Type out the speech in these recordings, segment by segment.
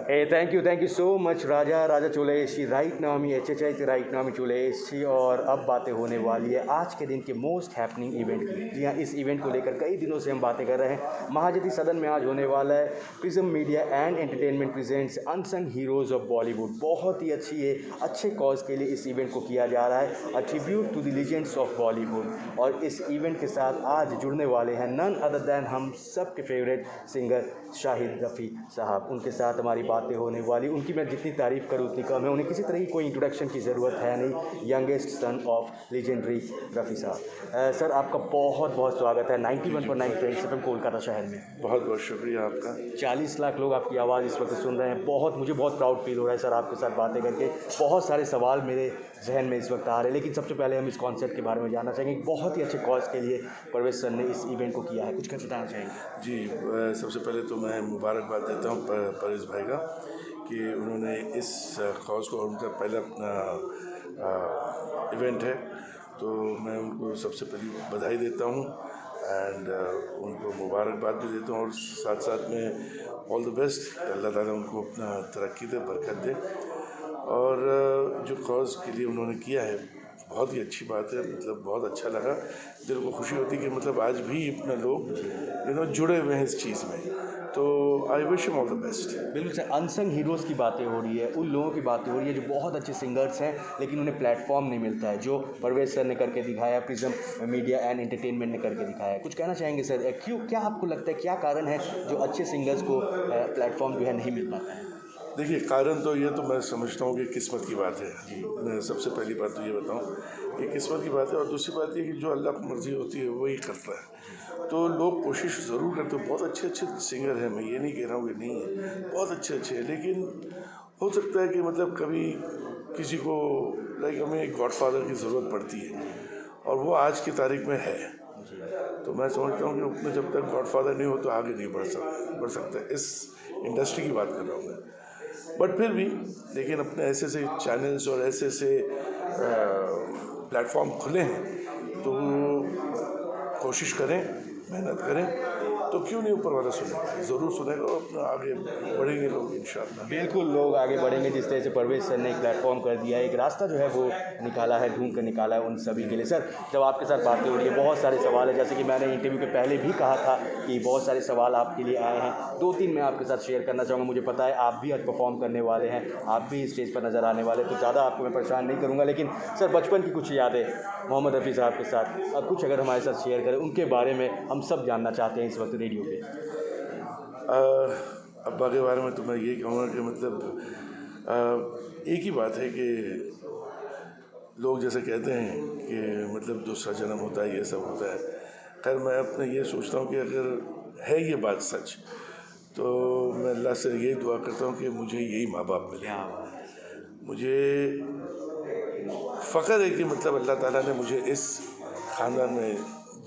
Hey, thank you so much राजा राजा चले एसी राइट नाउ मी एच एच आई राइट नाउ मी चले एसी। और अब बातें होने वाली है आज के दिन के मोस्ट हैपनिंग इवेंट की। जी हाँ, इस इवेंट को लेकर कई दिनों से हम बातें कर रहे हैं। महाज्योति सदन में आज होने वाला है prism media and entertainment presents unsung heroes of Bollywood. बहुत ही अच्छी है, अच्छे कॉज के लिए इस इवेंट को किया जा रहा है, a tribute to the legends of Bollywood. और इस इवेंट के साथ आज जुड़ने वाले हैं नन अदर दैन हम सब के फेवरेट सिंगर शाहिद रफ़ी साहब। उनके साथ हमारी बातें होने वाली, उनकी मैं जितनी तारीफ़ करूँ उतनी कम है। उन्हें किसी तरह की कोई इंट्रोडक्शन की ज़रूरत है नहीं। Youngest son of legendary Rafi साहब। सर आपका बहुत बहुत स्वागत है 91.9 फ्रेंड्स एफएम कोलकाता शहर में। बहुत बहुत शुक्रिया आपका। 40 लाख लोग आपकी आवाज़ इस वक्त सुन रहे हैं। मुझे बहुत प्राउड फील हो रहा है सर आपके साथ बातें करके। बहुत सारे सवाल मेरे जहन में इस वक्त आ रहे हैं, लेकिन सबसे पहले हम इस कॉन्सेप्ट के बारे में जानना चाहेंगे। बहुत ही अच्छे कॉज के लिए परवेज सर ने इस इवेंट को किया है, कुछ बताना चाहेंगे? जी, सबसे पहले तो मैं मुबारकबाद देता हूँ परेश भाई का कि उन्होंने इस कॉज को, उनका पहला इवेंट है, तो मैं उनको सबसे पहले बधाई देता हूँ एंड उनको मुबारकबाद भी देता हूँ और साथ साथ में ऑल द बेस्ट, अल्लाह ताला उनको अपना तरक्की दे, बरकत दे। और जो कॉज के लिए उन्होंने किया है बहुत ही अच्छी बात है, मतलब बहुत अच्छा लगा, दिल को खुशी होती है कि मतलब आज भी इतना लोग जुड़े हुए हैं इस चीज़ में, तो I wish him all the best. बिल्कुल सर, अनसंग हीरोज़ की बातें हो रही है, उन लोगों की बातें हो रही है जो बहुत अच्छे सिंगर्स हैं लेकिन उन्हें प्लेटफॉर्म नहीं मिलता है, जो परवेज सर ने करके दिखाया, प्रिज्म मीडिया एंड एंटरटेनमेंट ने करके दिखाया है। कुछ कहना चाहेंगे सर? क्यों, क्या आपको लगता है क्या कारण है जो अच्छे सिंगर्स को प्लेटफॉर्म जो है नहीं मिल पाता है? देखिए, कारण तो ये तो मैं समझता हूँ कि किस्मत की बात है। मैं सबसे पहली बात तो ये बताऊँ कि किस्मत की बात है, और दूसरी बात ये कि जो अल्लाह की मर्ज़ी होती है वही करता है। तो लोग कोशिश ज़रूर करते हैं, बहुत अच्छे अच्छे सिंगर हैं, मैं ये नहीं कह रहा हूँ कि नहीं है, बहुत अच्छे अच्छे हैं, लेकिन हो सकता है कि मतलब कभी किसी को लाइक हमें एक गॉडफादर की ज़रूरत पड़ती है, और वो आज की तारीख में है। तो मैं समझता हूँ कि उसमें जब तक गॉडफादर नहीं हो तो आगे नहीं बढ़ सकता। इस इंडस्ट्री की बात कर रहा हूँ मैं, बट फिर भी लेकिन अपने ऐसे ऐसे चैनल्स और ऐसे ऐसे प्लेटफॉर्म खुले हैं, तो कोशिश करें, मेहनत करें, तो क्यों नहीं ऊपर वाला सुनेगा, ज़रूर सुनेगा और अपना आगे बढ़ेंगे लोग इंशाल्लाह। बिल्कुल लोग आगे बढ़ेंगे, जिस तरह से परवेज सर ने एक प्लेटफॉर्म कर दिया है, एक रास्ता जो है वो निकाला है, ढूंढ कर निकाला है उन सभी के लिए। सर जब आपके साथ बातें हो रही है, बहुत सारे सवाल है, जैसे कि मैंने इंटरव्यू के पहले भी कहा था कि बहुत सारे सवाल आपके लिए आए हैं। 2-3 मैं आपके साथ शेयर करना चाहूँगा। मुझे पता है आप भी आज परफॉर्म करने वाले हैं, आप भी स्टेज पर नज़र आने वाले, तो ज़्यादा आपको मैं परेशान नहीं करूँगा। लेकिन सर बचपन की कुछ यादें मोहम्मद रफ़ी साहब के साथ अब कुछ अगर हमारे साथ शेयर करें, उनके बारे में हम सब जानना चाहते हैं इस वक्त रेडियो पे। अब्बा के बारे में तो मैं ये कहूँगा कि मतलब एक ही बात है कि लोग जैसे कहते हैं कि मतलब दूसरा जन्म होता है, ये सब होता है। खैर मैं अपने ये सोचता हूँ कि अगर है ये बात सच, तो मैं अल्लाह से यही दुआ करता हूँ कि मुझे यही माँ बाप मिले। मुझे फ़ख्र है कि मतलब अल्लाह ताला ने मुझे इस ख़ानदान में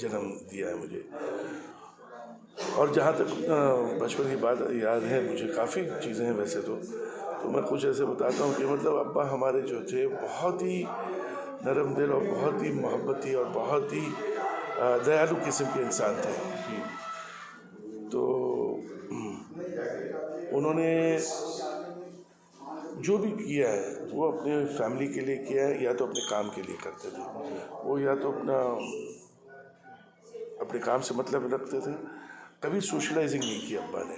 जन्म दिया है मुझे। और जहाँ तक बचपन की बात याद है, मुझे काफ़ी चीज़ें हैं वैसे तो मैं कुछ ऐसे बताता हूँ कि मतलब अब्बा हमारे जो थे बहुत ही नरम दिल और बहुत ही मोहब्बती और बहुत ही दयालु किस्म के इंसान थे। तो उन्होंने जो भी किया है वो अपने फैमिली के लिए किया है, या तो अपने काम के लिए करते थे। वो या तो अपने काम से मतलब रखते थे, कभी सोशलाइजिंग नहीं की अब्बा ने।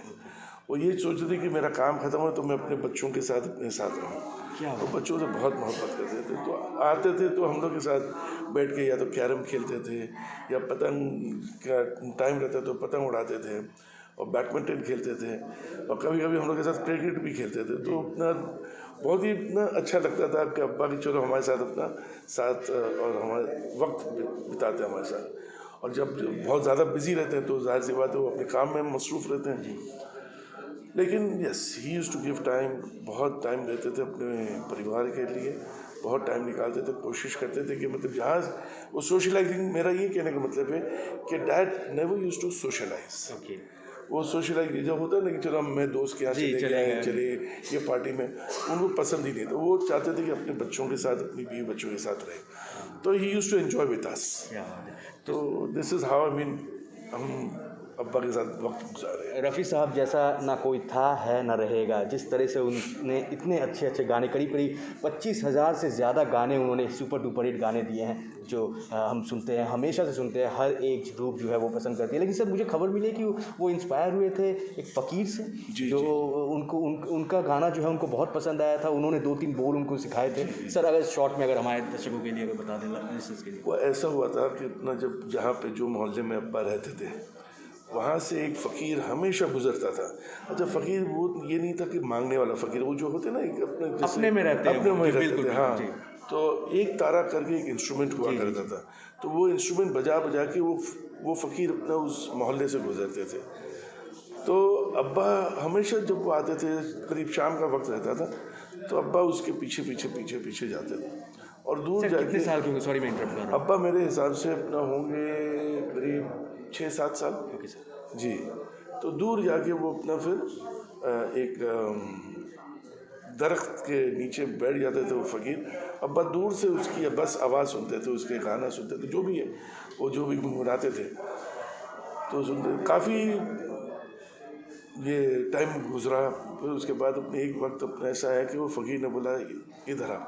वो ये सोचते थे कि मेरा काम ख़त्म हो तो मैं अपने बच्चों के साथ अपने साथ रहूँ। तो बच्चों से बहुत मोहब्बत करते थे, तो आते थे तो हम लोग के साथ बैठ के या तो कैरम खेलते थे, या पतंग का टाइम रहता तो पतंग उड़ाते थे, और बैडमिंटन खेलते थे, और कभी कभी हम लोग के साथ क्रिकेट भी खेलते थे। तो अपना बहुत ही इतना अच्छा लगता था कि अब्बा की चलो हमारे साथ अपना साथ और हमारे वक्त बिताते हमारे साथ। और जब बहुत ज़्यादा बिजी रहते हैं तो जाहिर सी बात है वो अपने काम में मसरूफ़ रहते हैं, लेकिन yes he used to give time, बहुत टाइम देते थे अपने परिवार के लिए, बहुत टाइम निकालते थे, कोशिश करते थे कि मतलब जहाँ वो सोशलाइजिंग, मेरा ये कहने का मतलब है कि dad never used to socialize. वो सोशलाइज जब होता है ना कि चलो मैं दोस्त के यहाँ जी, चले चले गए, गए। चले ये पार्टी में, उनको पसंद ही नहीं था। वो चाहते थे कि अपने बच्चों के साथ, अपनी बीवी बच्चों के साथ रहे। तो he used to enjoy with us. क्या बात है। तो this is how I mean हम अब्बा के साथ वक्त गुजारे। रफ़ी साहब जैसा ना कोई था, है ना रहेगा। जिस तरह से उनने इतने अच्छे अच्छे गाने, करीब करीब 25,000 से ज़्यादा गाने उन्होंने सुपर डुपर हिट गाने दिए हैं, जो हम सुनते हैं, हमेशा से सुनते हैं, हर एक ग्रुप जो है वो पसंद करती है। लेकिन सर मुझे खबर मिली कि वो इंस्पायर हुए थे एक फ़कीर से, जी, जो जी। उनका गाना जो है उनको बहुत पसंद आया था। उन्होंने 2-3 बोल उनको सिखाए थे। सर अगर शॉर्ट में अगर हमारे दर्शकों के लिए अगर बता दें, लिसनर्स के लिए। वो ऐसा हुआ था कि अपना जब जहाँ पे जो मोहल्ले में अब्बा रहते थे, वहाँ से एक फ़कीर हमेशा गुजरता था। अच्छा, फ़कीर वो ये नहीं था कि मांगने वाला फ़कीर, वो जो होते ना एक अपने जैसे अपने में रहते हैं अपने वो, में जी, रहते बिल्कुल, थे। बिल्कुल, हाँ, जी। तो एक तारा करके एक इंस्ट्रूमेंट हुआ जी, जी, करता जी। था। तो वो इंस्ट्रूमेंट बजा बजा के वो फ़कीर अपना उस मोहल्ले से गुजरते थे। तो अब्बा हमेशा जब वो आते थे, करीब शाम का वक्त रहता था, तो अब्बा उसके पीछे पीछे पीछे पीछे जाते थे और दूर सर कितने जाके। साल के होंगे? सॉरी मैं इंटरप्ट कर रहा हूँ। अब्बा मेरे हिसाब से अपना होंगे करीब 6-7 साल। Okay sir. जी। तो दूर जाके वो अपना फिर एक दरख्त के नीचे बैठ जाते थे वो फ़कीर। अब्बा दूर से उसकी बस आवाज़ सुनते थे, उसके गाना सुनते थे, जो भी है वो जो भी गुनगुनाते थे, तो सुनते काफ़ी ये टाइम गुजरा। फिर उसके बाद अपने एक वक्त अपना ऐसा आया कि वो फ़कीर ने बोला इधर आ,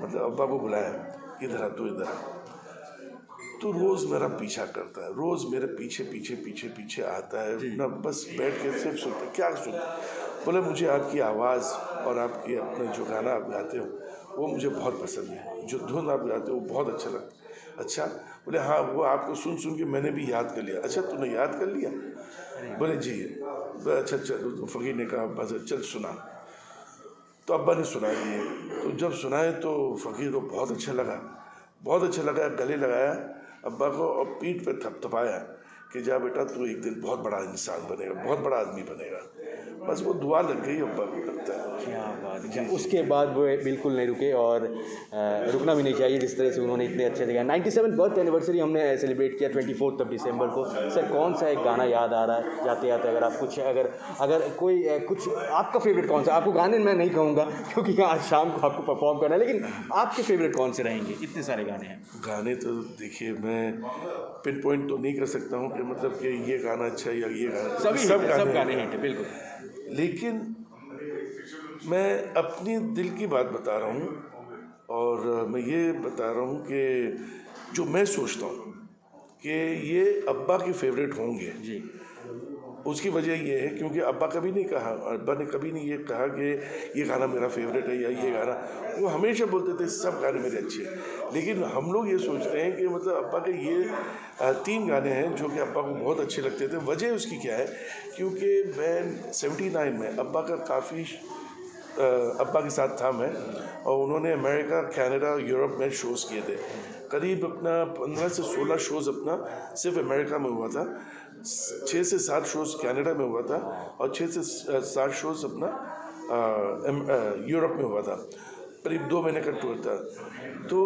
मतलब अब्बा को बुलाया, इधर आ, तू इधर आ। तो रोज़ मेरा पीछा करता है, रोज़ मेरे पीछे पीछे पीछे पीछे आता है ना, बस बैठ के सिर्फ सुनता। क्या सुनता? बोले मुझे आपकी आवाज़ और आपकी अपने जो गाना आप गाते हो वो मुझे बहुत पसंद है, जो धुन आप गाते हो वो बहुत अच्छा लगता है। अच्छा, बोले हाँ, वो आपको सुन सुन के मैंने भी याद कर लिया। अच्छा, तूने याद कर लिया? बोले जी। बोले अच्छा चल, तो फ़कीर ने कहा बस चल सुना। तो अब्बा ने सुना दिए। तो जब सुनाए तो फ़कीर को बहुत अच्छा लगा, बहुत अच्छा लगा। गले लगाया अब्बा को और पीठ पे थपथपाया कि जा बेटा, तू एक दिन बहुत बड़ा इंसान बनेगा, बहुत बड़ा आदमी बनेगा। बस वो दुआ लग गई अब्बा को, लगता है। क्या बात है। जी, जी। उसके बाद वो बिल्कुल नहीं रुके और रुकना भी नहीं चाहिए। जिस तरह से उन्होंने इतने अच्छे जगह 97 बर्थ एनिवर्सरी हमने सेलिब्रेट किया 24 दिसंबर को। सर कौन सा एक गाना याद आ रहा है जाते जाते, अगर आप कुछ अगर अगर कोई कुछ आपका फेवरेट कौन सा? आपको गाने मैं नहीं कहूँगा क्योंकि आज शाम को आपको परफॉर्म करना है, लेकिन आपके फेवरेट कौन से रहेंगे? इतने सारे गाने हैं। गाने तो देखिए मैं पिन पॉइंट तो नहीं कर सकता हूँ कि मतलब कि ये गाना अच्छा है या ये गाना, सभी सब हिट है, सब गाने गाने हैं। हिट है, बिल्कुल। लेकिन मैं अपनी दिल की बात बता रहा हूँ और मैं ये बता रहा हूँ कि जो मैं सोचता हूँ कि ये अब्बा के फेवरेट होंगे। जी। उसकी वजह ये है क्योंकि अब्बा कभी नहीं कहा, अब्बा ने कभी नहीं ये कहा कि ये गाना मेरा फेवरेट है या ये गाना। वो हमेशा बोलते थे सब गाने मेरे अच्छे हैं। लेकिन हम लोग ये सोचते हैं कि मतलब अब्बा के ये 3 गाने हैं जो कि अब्बा को बहुत अच्छे लगते थे। वजह उसकी क्या है? क्योंकि मैं 79 में अब्बा का काफ़ी अब्बा के साथ था मैं, और उन्होंने अमेरिका, कनाडा, यूरोप में शोज़ किए थे। करीब अपना 15 से 16 शोज़ अपना सिर्फ अमेरिका में हुआ था, 6 से 7 शोज़ कनाडा में हुआ था और 6 से 7 शोज़ अपना यूरोप में हुआ था। करीब 2 महीने का टूर था। तो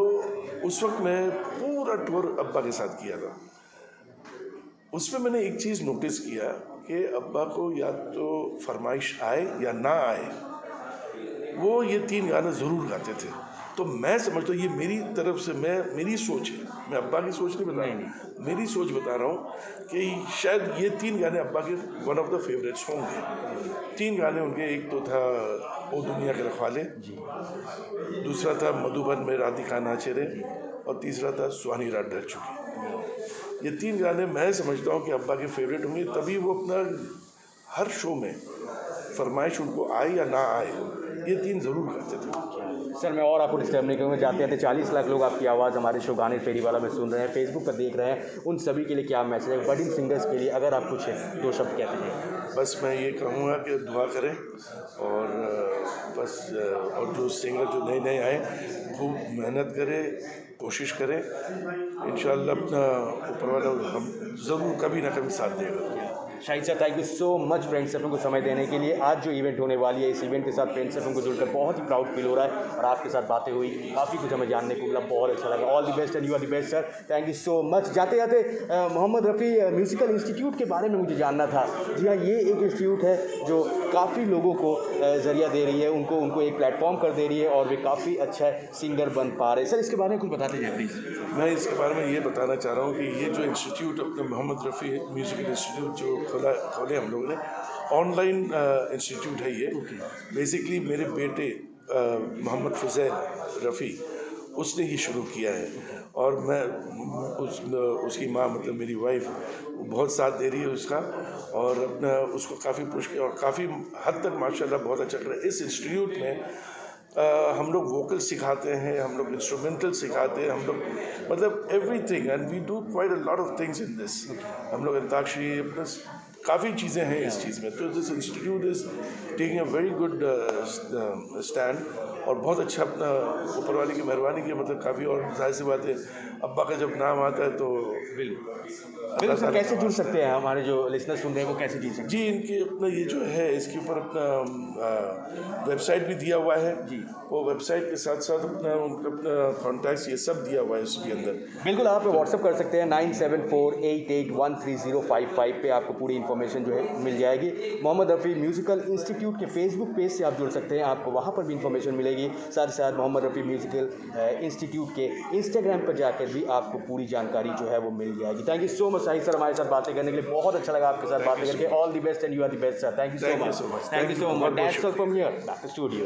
उस वक्त मैं पूरा टूर अब्बा के साथ किया था। उसमें मैंने एक चीज़ नोटिस किया कि अब्बा को या तो फरमाइश आए या ना आए, वो ये 3 गाने ज़रूर गाते थे। तो मैं समझता हूँ ये मेरी तरफ से मेरी सोच है, मैं अब्बा की सोच नहीं बता रहा हूँ, मेरी सोच बता रहा हूँ कि शायद ये 3 गाने अब्बा के वन ऑफ द फेवरेट्स होंगे। 3 गाने उनके, एक तो था ओ दुनिया के रखवाले, दूसरा था मधुबन में राधिका नाचे रे, और तीसरा था सुहानी रात ढल चुकी। ये 3 गाने मैं समझता हूँ कि अब्बा के फेवरेट होंगे, तभी वो अपना हर शो में फरमाइश उनको आए या ना आए, ये 3 ज़रूर गाते थे। सर मैं और आपको डिस्टर्ब नहीं करूँगा। जाते जाते 40 लाख लोग आपकी आवाज़ हमारे शो गाने फेरी वाला में सुन रहे हैं, फेसबुक पर देख रहे हैं, उन सभी के लिए क्या मैसेज है? बडिंग सिंगर्स के लिए अगर आप कुछ 2 शब्द कहते हैं। बस मैं ये कहूँगा कि दुआ करें और बस और जो सिंगर जो नए नए आए खूब मेहनत करें, कोशिश करें, इंशाअल्लाह अपना ऊपर वाला हम ज़रूर कभी ना कभी साथ देगा। Shahid sir, thank you so much friend circle को समय देने के लिए। आज जो इवेंट होने वाली है, इस इवेंट के साथ फ्रेंड सर्कल को जुड़कर बहुत ही प्राउड फील हो रहा है और आपके साथ बातें हुई, काफ़ी कुछ हमें जानने को मिला, बहुत अच्छा लगा। All the best and you are the best sir, thank you so much. जाते जाते मोहम्मद रफ़ी म्यूज़िकल इंस्टीट्यूट के बारे में मुझे जानना था। जी हाँ, ये एक इंस्टीट्यूट है जो काफ़ी लोगों को ज़रिया दे रही है, उनको एक प्लेटफॉर्म कर दे रही है और वे काफ़ी अच्छा सिंगर बन पा रहे हैं। सर, इसके बारे में कुछ बताते जाए प्लीज़। मैं इसके बारे में ये बताना चाह रहा हूँ कि ये जो इंस्टीट्यूट अपने मोहम्मद रफ़ी म्यूज़िकल इंस्टीट्यूट जो खोले हम लोगों ने, ऑनलाइन इंस्टीट्यूट है ये। बेसिकली मेरे बेटे मोहम्मद फ़ज़ैल रफ़ी उसने ये शुरू किया है और मैं उसकी माँ मतलब मेरी वाइफ बहुत साथ दे रही है उसका और अपना उसको काफ़ी पुश किया और काफ़ी हद तक माशाल्लाह बहुत अच्छा कर रहा है। इस इंस्टीट्यूट में हम लोग वोकल सिखाते हैं, हम लोग इंस्ट्रूमेंटल सिखाते हैं, हम लोग मतलब everything and we do quite a lot of things in this. हम लोग अंताक्षरी प्लस काफ़ी चीज़ें हैं इस चीज़ में। तो this institute is taking a very good stand और बहुत अच्छा अपना ऊपर वाले की मेहरबानी की मतलब काफ़ी। और जाहिर सी बात है अब्बा का जब नाम आता है तो बिल्कुल सर, कैसे जुड़ सकते हैं हमारे जो लिसनर सुन रहे हैं, वो कैसे जुड़ सकते हैं? जी, इनके अपना ये जो है इसके ऊपर अपना वेबसाइट भी दिया हुआ है जी, वो वेबसाइट के साथ साथ अपना कॉन्टैक्ट्स ये सब दिया हुआ है उसके अंदर। बिल्कुल आप व्हाट्सअप कर सकते हैं 9748813055 पे, आपको पूरी इन्फॉर्मेशन जो है मिल जाएगी। मोहम्मद रफ़ी म्यूज़िकल इंस्टीट्यूट के फेसबुक पेज से आप जुड़ सकते हैं, आपको वहाँ पर भी इन्फॉर्मेशन मिलेगी। साथ ही साथ मोहम्मद रफ़ी म्यूज़िकल इंस्टीट्यूट के इंस्टाग्राम पर जाकर भी आपको पूरी जानकारी जो है वो मिल जाएगी। Thank you so much Shahid sir हमारे साथ बातें करने के लिए, बहुत अच्छा लगा आपके साथ बातें करके। All the best and you are the best sir, thank you so much. Thank you so much. That's all from here, back to studio.